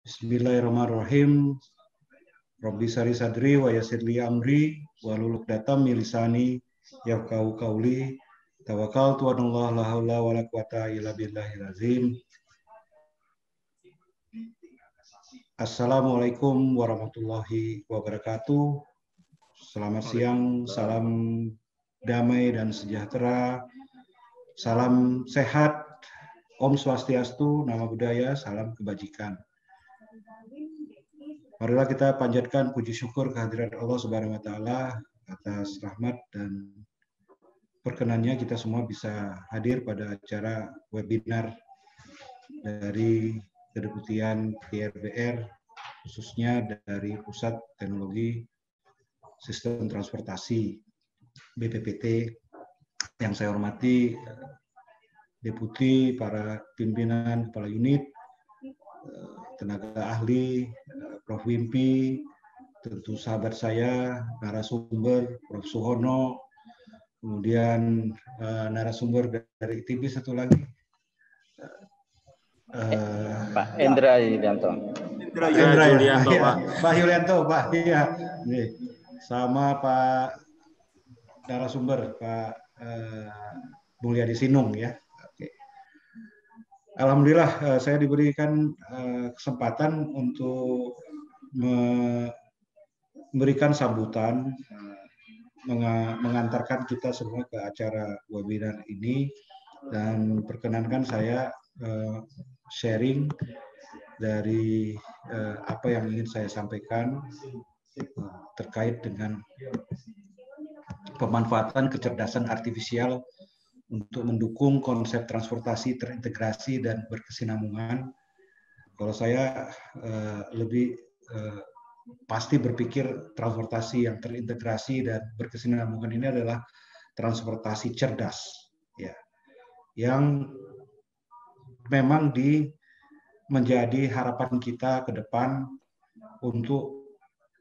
Bismillahirrahmanirrahim. Rabbi sari sadri wa yassir li amri wahlul 'uqdatam min lisani yafqahu qawli. Tawakkaltu 'ala Allah la haula wala quwata illa billahil azim. Assalamualaikum warahmatullahi wabarakatuh. Selamat siang, salam damai dan sejahtera. Salam sehat, Om Swastiastu, Namo Buddhaya, salam kebajikan. Marilah kita panjatkan puji syukur kehadirat Allah Subhanahu wa taala atas rahmat dan perkenannya kita semua bisa hadir pada acara webinar dari Kedeputian PRBR, khususnya dari Pusat Teknologi Sistem Transportasi BPPT, yang saya hormati Deputi, para pimpinan, kepala unit, tenaga ahli, Prof. Wimpi, tentu sahabat saya, narasumber, Prof. Suhono, kemudian narasumber dari TV satu lagi, Pak Endra Yulianto. Pak Yulianto, Pak, iya, sama Pak narasumber, Pak Mulyadi Sinung, ya. Alhamdulillah saya diberikan kesempatan untuk memberikan sambutan, mengantarkan kita semua ke acara webinar ini, dan perkenankan saya sharing dari apa yang ingin saya sampaikan terkait dengan pemanfaatan kecerdasan artifisial untuk mendukung konsep transportasi terintegrasi dan berkesinambungan. Kalau saya lebih pasti berpikir transportasi yang terintegrasi dan berkesinambungan ini adalah transportasi cerdas, ya, yang memang menjadi harapan kita ke depan untuk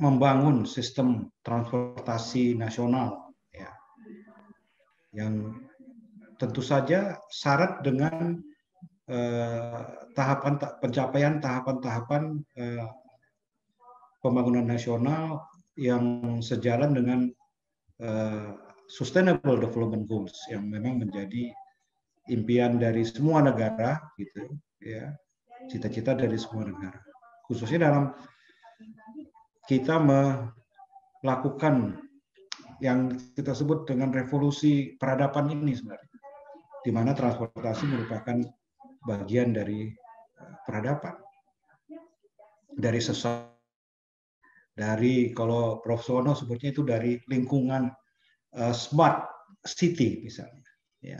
membangun sistem transportasi nasional, ya, yang tentu saja syarat dengan pencapaian tahapan-tahapan pembangunan nasional yang sejalan dengan Sustainable Development Goals yang memang menjadi impian dari semua negara, gitu, ya, cita-cita dari semua negara, khususnya dalam kita melakukan yang kita sebut dengan revolusi peradaban ini sebenarnya, di mana transportasi merupakan bagian dari peradaban, dari kalau Prof. Suwono sebutnya itu dari lingkungan smart city misalnya, ya.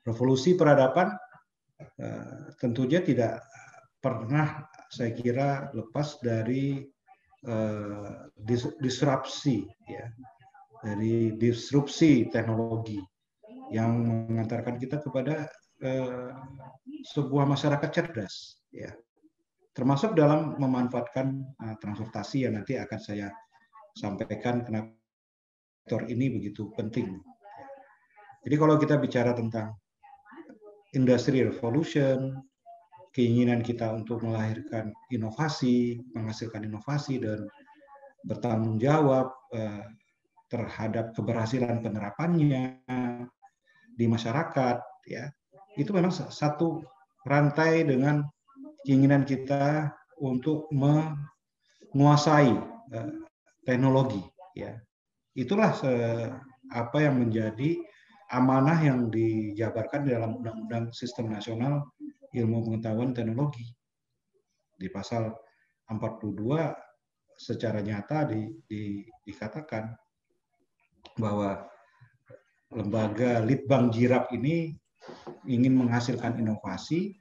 Revolusi peradaban tentunya tidak pernah, saya kira, lepas dari disrupsi, ya, dari disrupsi teknologi yang mengantarkan kita kepada sebuah masyarakat cerdas, ya, termasuk dalam memanfaatkan transportasi yang nanti akan saya sampaikan kenapa sektor ini begitu penting. Jadi kalau kita bicara tentang industry revolution, keinginan kita untuk melahirkan inovasi, menghasilkan inovasi dan bertanggung jawab terhadap keberhasilan penerapannya di masyarakat, ya, itu memang satu rantai dengan keinginan kita untuk menguasai teknologi, ya. Itulah apa yang menjadi amanah yang dijabarkan di dalam Undang-Undang Sistem Nasional Ilmu Pengetahuan Teknologi. Di pasal 42 secara nyata dikatakan bahwa lembaga Litbang Jirap ini ingin menghasilkan inovasi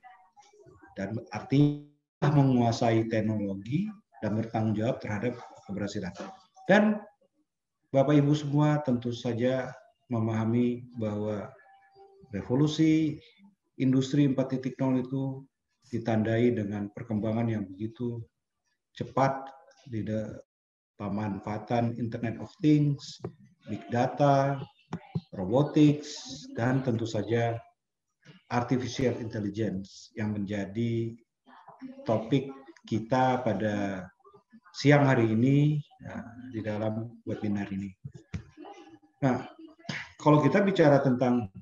dan artinya menguasai teknologi dan bertanggung jawab terhadap keberhasilan. Dan Bapak Ibu semua tentu saja memahami bahwa revolusi industri 4.0 itu ditandai dengan perkembangan yang begitu cepat di pemanfaatan Internet of Things, Big Data, Robotics, dan tentu saja Artificial Intelligence yang menjadi topik kita pada siang hari ini di dalam webinar ini. Nah, kalau kita bicara tentang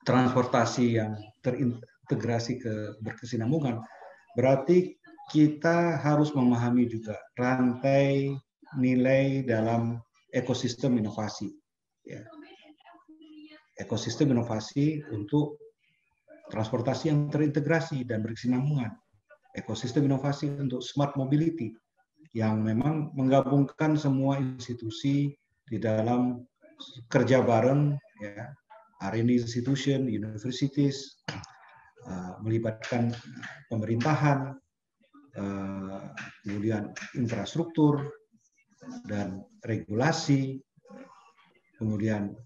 transportasi yang terintegrasi berkesinambungan, berarti kita harus memahami juga rantai nilai dalam ekosistem inovasi. Ya. Ekosistem inovasi untuk transportasi yang terintegrasi dan berkesinambungan. Ekosistem inovasi untuk smart mobility yang memang menggabungkan semua institusi di dalam kerja bareng, ya, R&D institution, universities, melibatkan pemerintahan, kemudian infrastruktur dan regulasi, kemudian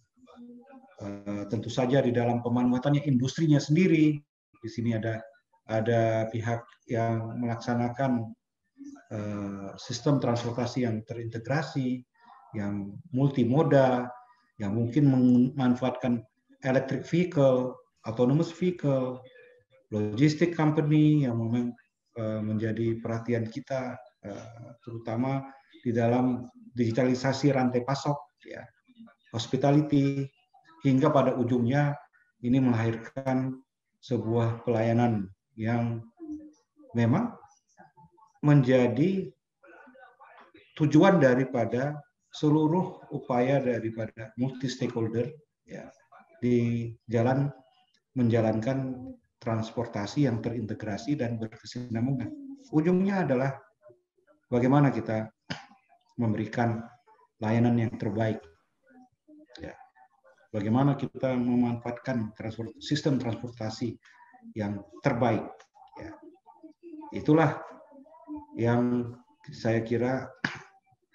tentu saja di dalam pemanfaatannya industrinya sendiri. Di sini ada pihak yang melaksanakan sistem transportasi yang terintegrasi, yang multimoda, yang mungkin memanfaatkan electric vehicle, autonomous vehicle, logistic company yang memang menjadi perhatian kita, terutama di dalam digitalisasi rantai pasok, ya, hospitality, hingga pada ujungnya ini melahirkan sebuah pelayanan yang memang menjadi tujuan daripada seluruh upaya daripada multi stakeholder, ya, di jalan menjalankan transportasi yang terintegrasi dan berkesinambungan. Ujungnya adalah bagaimana kita memberikan layanan yang terbaik, ya. Bagaimana kita memanfaatkan sistem transportasi yang terbaik, ya. Itulah yang saya kira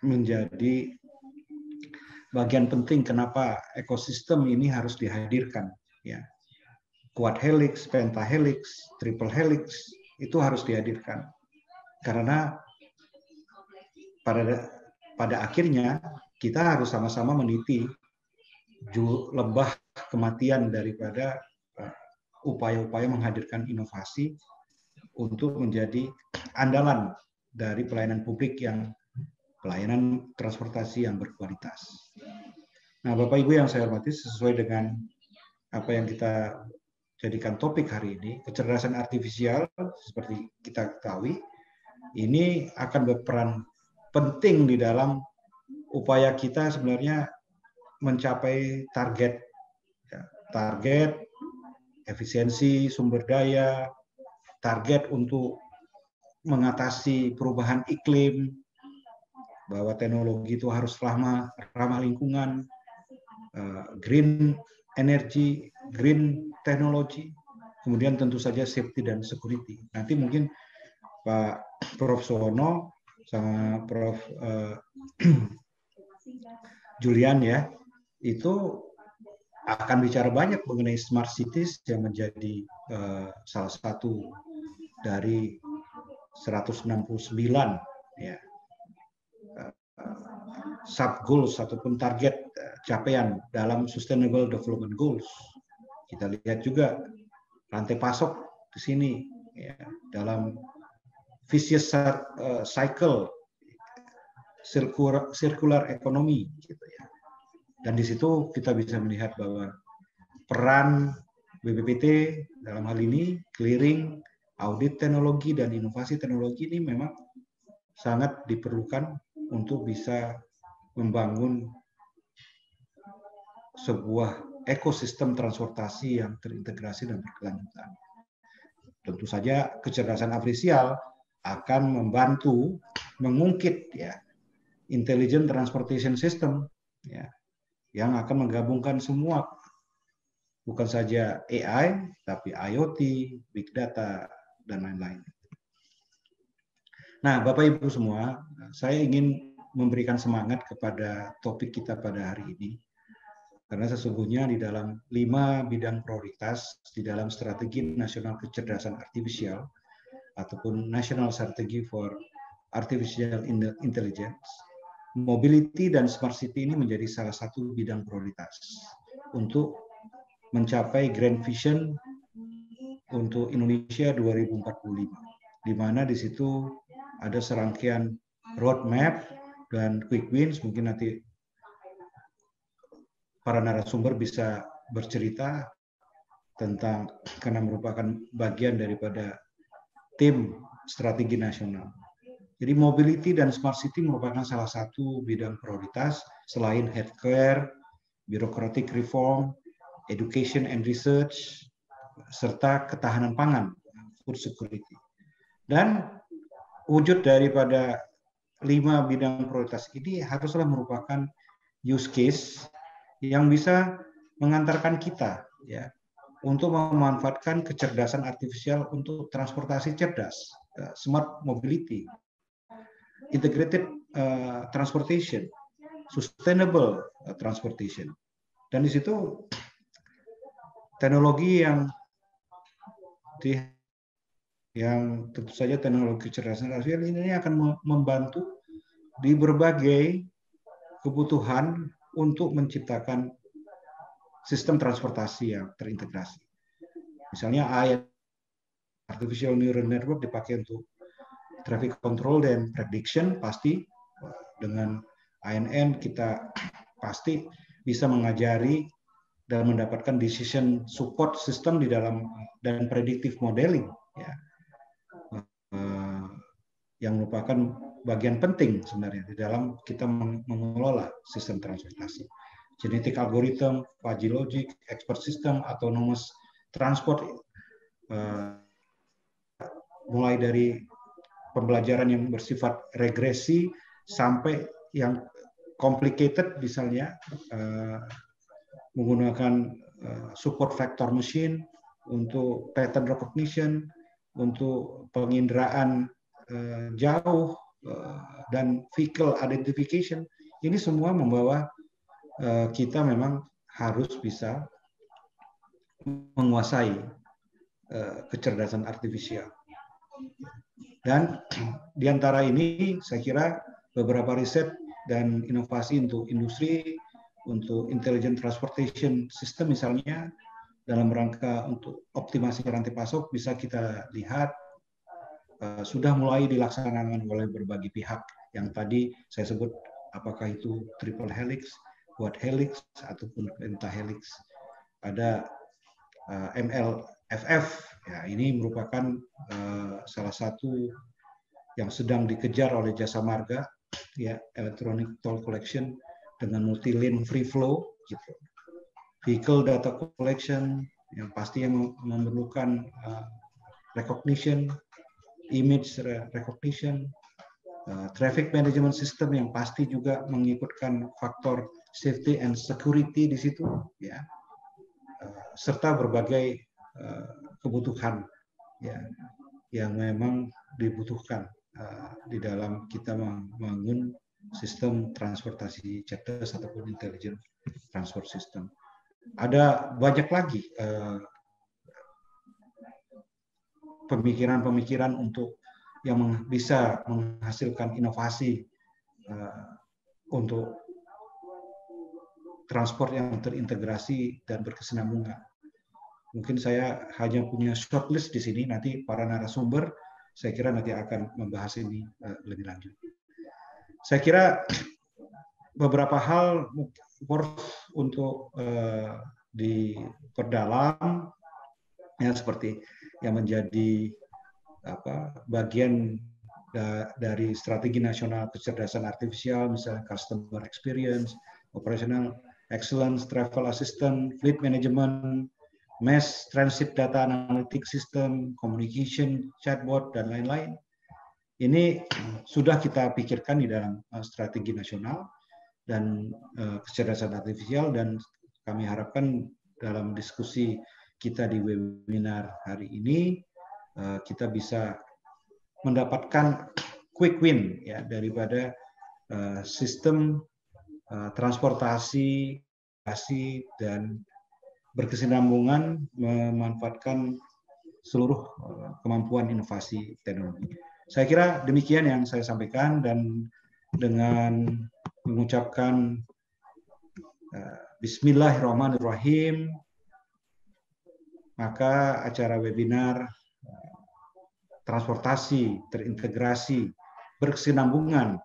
menjadi bagian penting kenapa ekosistem ini harus dihadirkan, ya. Quad helix, pentahelix, triple helix itu harus dihadirkan karena pada akhirnya kita harus sama-sama meniti lebah kematian daripada upaya-upaya menghadirkan inovasi untuk menjadi andalan dari pelayanan publik yang pelayanan transportasi yang berkualitas. Nah, Bapak Ibu yang saya hormati, sesuai dengan apa yang kita jadikan topik hari ini, kecerdasan artifisial seperti kita ketahui, ini akan berperan penting di dalam upaya kita sebenarnya mencapai target, ya, target efisiensi sumber daya, target untuk mengatasi perubahan iklim, bahwa teknologi itu harus ramah lingkungan, green energy, green technology, kemudian tentu saja safety dan security. Nanti mungkin Pak Prof. Suwono sama Prof. Julian, ya, itu akan bicara banyak mengenai smart cities yang menjadi salah satu dari 169, ya, sub goals ataupun target capaian dalam Sustainable Development Goals. Kita lihat juga rantai pasok di sini, ya, dalam vicious cycle circular economy, gitu, ya. Dan di situ kita bisa melihat bahwa peran BPPT dalam hal ini clearing, audit teknologi dan inovasi teknologi ini memang sangat diperlukan untuk bisa membangun sebuah ekosistem transportasi yang terintegrasi dan berkelanjutan. Tentu saja kecerdasan artifisial akan membantu mengungkit, ya, intelligent transportation system, ya, yang akan menggabungkan semua, bukan saja AI, tapi IoT, big data, dan lain-lain. Nah, Bapak Ibu semua, saya ingin memberikan semangat kepada topik kita pada hari ini, karena sesungguhnya di dalam 5 bidang prioritas di dalam strategi nasional kecerdasan artifisial ataupun National Strategy for Artificial Intelligence, mobility dan smart city ini menjadi salah satu bidang prioritas untuk mencapai Grand Vision untuk Indonesia 2045. di mana di situ ada serangkaian roadmap dan quick wins. Mungkin nanti para narasumber bisa bercerita tentang, karena merupakan bagian daripada tim strategi nasional. Jadi mobility dan smart city merupakan salah satu bidang prioritas selain healthcare, bureaucratic reform, education and research, serta ketahanan pangan, food security. Dan wujud daripada 5 bidang prioritas ini haruslah merupakan use case yang bisa mengantarkan kita ya untuk memanfaatkan kecerdasan artifisial untuk transportasi cerdas, smart mobility, integrated transportation, sustainable transportation. Dan di situ teknologi yang tentu saja teknologi kecerdasan artifisial ini akan membantu di berbagai kebutuhan untuk menciptakan sistem transportasi yang terintegrasi. Misalnya artificial neural network dipakai untuk traffic control dan prediction, pasti dengan ANN kita pasti bisa mengajari dan mendapatkan decision support system di dalam dan predictive modeling ya. Yang merupakan bagian penting sebenarnya di dalam kita mengelola sistem transportasi. Genetic algorithm, fuzzy logic, expert system, autonomous transport, mulai dari pembelajaran yang bersifat regresi sampai yang complicated, misalnya menggunakan support vector machine untuk pattern recognition, untuk penginderaan jauh, dan vehicle identification. Ini semua membawa kita memang harus bisa menguasai kecerdasan artifisial. Dan di antara ini saya kira beberapa riset dan inovasi untuk industri, untuk intelligent transportation system misalnya, dalam rangka untuk optimasi rantai pasok bisa kita lihat sudah mulai dilaksanakan oleh berbagai pihak yang tadi saya sebut, apakah itu triple helix, quad helix, ataupun pentahelix. Ada MLFF, ya, ini merupakan salah satu yang sedang dikejar oleh Jasa Marga, ya, electronic toll collection dengan multi-lane free flow, gitu. Vehicle data collection yang pasti yang memerlukan recognition, image recognition, traffic management system yang pasti juga mengikutkan faktor safety and security di situ, ya, serta berbagai kebutuhan ya yang memang dibutuhkan di dalam kita membangun sistem transportasi cerdas ataupun intelligent transport system. Ada banyak lagi pemikiran-pemikiran untuk yang bisa menghasilkan inovasi untuk transport yang terintegrasi dan berkesinambungan. Mungkin saya hanya punya shortlist di sini, nanti para narasumber saya kira nanti akan membahas ini lebih lanjut. Saya kira beberapa hal untuk diperdalam, ya, seperti yang menjadi bagian dari strategi nasional kecerdasan artifisial, misalnya customer experience, operational excellence, travel assistant, fleet management, mass transit data analytics system, communication, chatbot, dan lain-lain. Ini sudah kita pikirkan di dalam strategi nasional dan kecerdasan artifisial, dan kami harapkan dalam diskusi kita di webinar hari ini kita bisa mendapatkan quick win ya daripada sistem transportasi dan berkesinambungan memanfaatkan seluruh kemampuan inovasi teknologi. Saya kira demikian yang saya sampaikan, dan dengan mengucapkan Bismillahirrahmanirrahim, maka acara webinar transportasi terintegrasi, berkesinambungan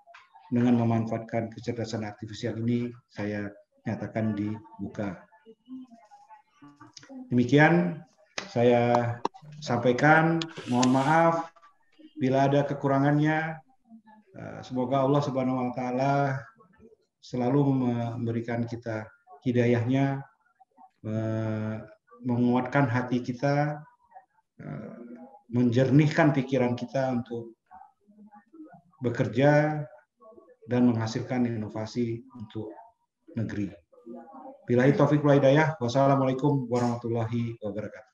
dengan memanfaatkan kecerdasan artifisial ini, saya nyatakan dibuka. Demikian saya sampaikan, mohon maaf bila ada kekurangannya. Semoga Allah Subhanahu wa taala selalu memberikan kita hidayahnya, menguatkan hati kita, menjernihkan pikiran kita untuk bekerja dan menghasilkan inovasi untuk negeri. Billahi taufiq wal hidayah. Wassalamualaikum warahmatullahi wabarakatuh.